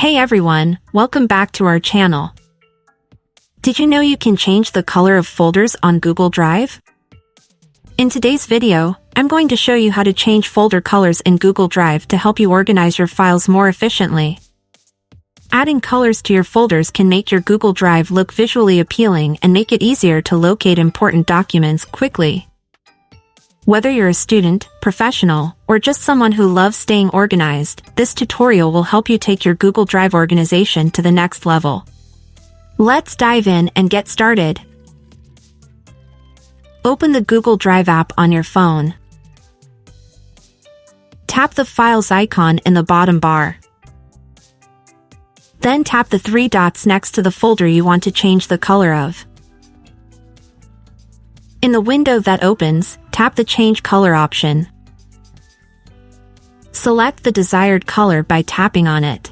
Hey everyone, welcome back to our channel. Did you know you can change the color of folders on Google Drive? In today's video, I'm going to show you how to change folder colors in Google Drive to help you organize your files more efficiently. Adding colors to your folders can make your Google Drive look visually appealing and make it easier to locate important documents quickly. Whether you're a student, professional, or just someone who loves staying organized, this tutorial will help you take your Google Drive organization to the next level. Let's dive in and get started. Open the Google Drive app on your phone. Tap the Files icon in the bottom bar. Then tap the three dots next to the folder you want to change the color of. In the window that opens, tap the Change Color option. Select the desired color by tapping on it.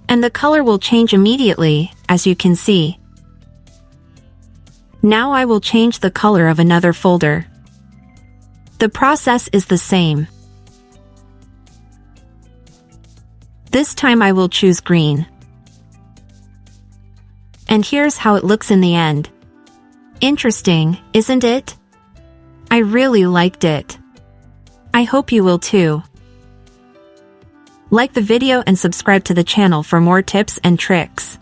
And the color will change immediately, as you can see. Now I will change the color of another folder. The process is the same. This time I will choose green. And here's how it looks in the end. Interesting, isn't it? I really liked it. I hope you will too. Like the video and subscribe to the channel for more tips and tricks.